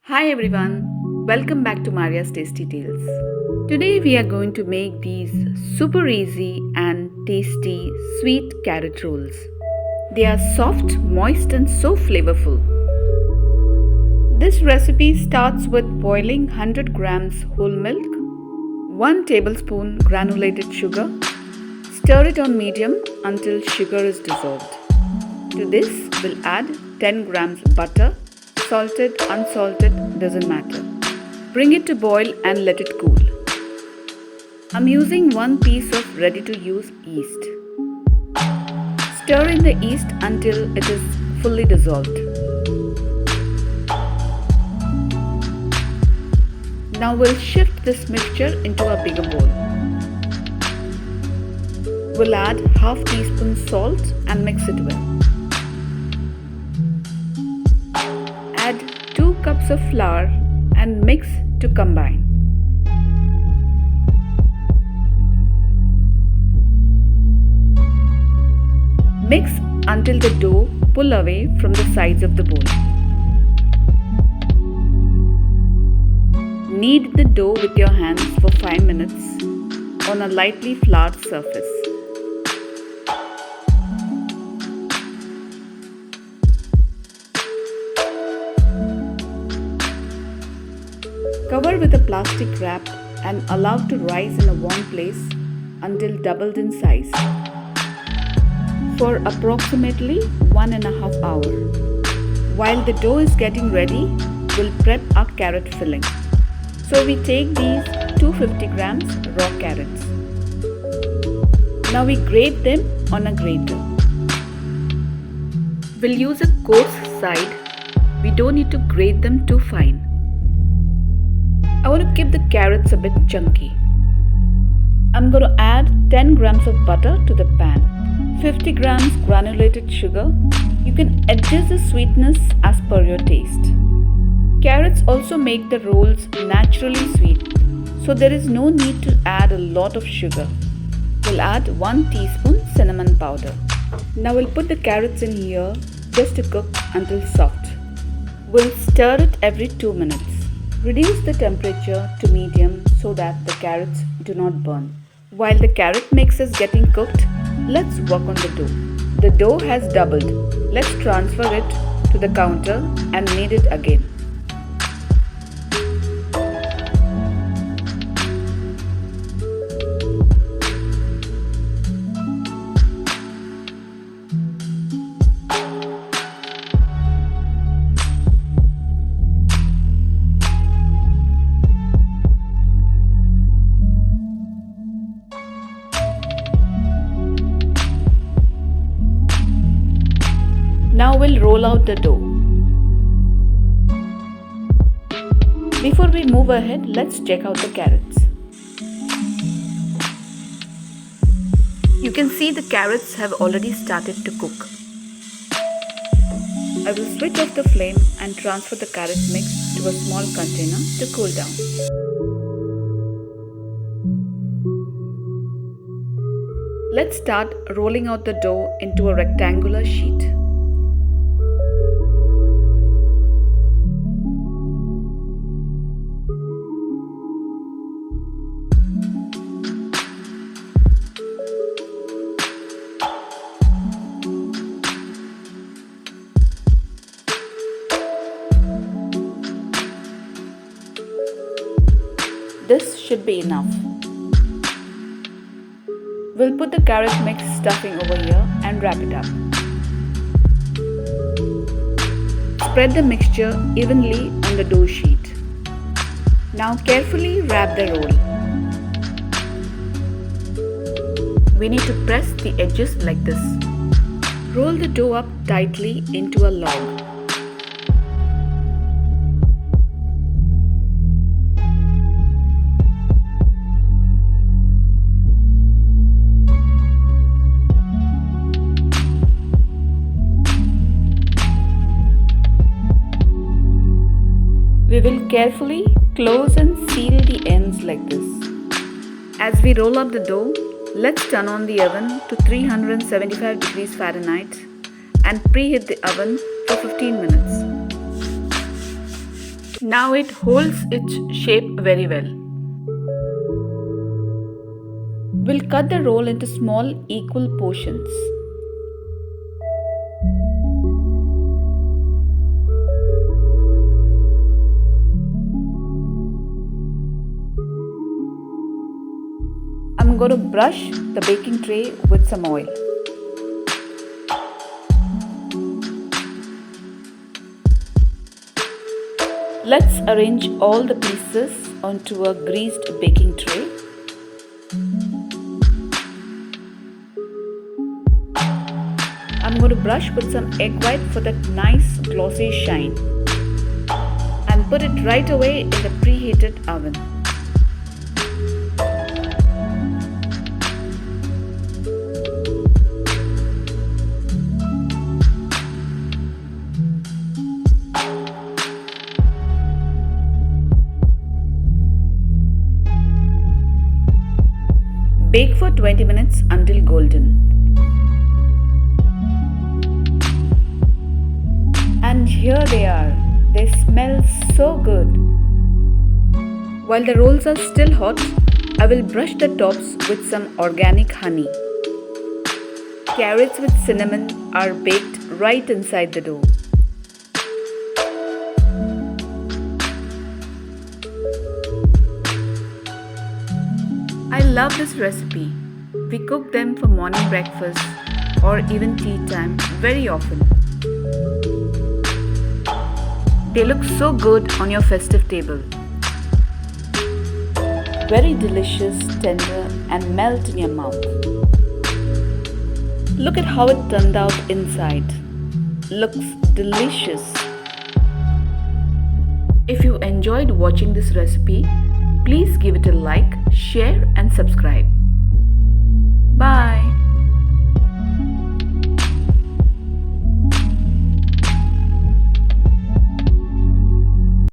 Hi everyone, welcome back to Maria's Tasty Tales. Today we are going to make these super easy and tasty sweet carrot rolls. They are soft, moist, and so flavorful. This recipe starts with boiling 100 grams whole milk, 1 tablespoon granulated sugar. Stir it on medium until sugar is dissolved. To this, we'll add 10 grams butter. Salted, unsalted, doesn't matter. Bring it to boil and let it cool. I'm using 1 piece of ready-to-use yeast. Stir in the yeast until it is fully dissolved. Now we'll shift this mixture into a bigger bowl. We'll add half teaspoon salt and mix it well. Add 2 cups of flour and mix to combine. Mix until the dough pull away from the sides of the bowl. Knead the dough with your hands for 5 minutes on a lightly floured surface. Cover with a plastic wrap and allow to rise in a warm place until doubled in size for approximately 1.5 hours. While the dough is getting ready, we'll prep our carrot filling. So we take these 250 grams raw carrots. Now we grate them on a grater. We'll use a coarse side. We don't need to grate them too fine. I want to keep the carrots a bit chunky. I'm going to add 10 grams of butter to the pan, 50 grams granulated sugar. You can adjust the sweetness as per your taste. Carrots also make the rolls naturally sweet, so there is no need to add a lot of sugar. We'll add 1 teaspoon cinnamon powder. Now we'll put the carrots in here just to cook until soft. We'll stir it every 2 minutes. Reduce the temperature to medium so that the carrots do not burn. While the carrot mix is getting cooked, let's work on the dough. The dough has doubled. Let's transfer it to the counter and knead it again. Now we'll roll out the dough. Before we move ahead, let's check out the carrots. You can see the carrots have already started to cook. I will switch off the flame and transfer the carrot mix to a small container to cool down. Let's start rolling out the dough into a rectangular sheet. This should be enough. We'll put the carrot mix stuffing over here and wrap it up. Spread the mixture evenly on the dough sheet. Now carefully wrap the roll. We need to press the edges like this. Roll the dough up tightly into a log. We will carefully close and seal the ends like this. As we roll up the dough, let's turn on the oven to 375 degrees Fahrenheit and preheat the oven for 15 minutes. Now it holds its shape very well. We'll cut the roll into small equal portions. I'm going to brush the baking tray with some oil. Let's arrange all the pieces onto a greased baking tray. I'm going to brush with some egg white for that nice glossy shine and put it right away in the preheated oven. Bake for 20 minutes until golden. And here they are. They smell so good. While the rolls are still hot, I will brush the tops with some organic honey. Carrots with cinnamon are baked right inside the dough. I love this recipe. We cook them for morning breakfast or even tea time very often. They look so good on your festive table. Very delicious, tender and melt in your mouth. Look at how it turned out inside. Looks delicious. If you enjoyed watching this recipe, please give it a like, share and subscribe. Bye.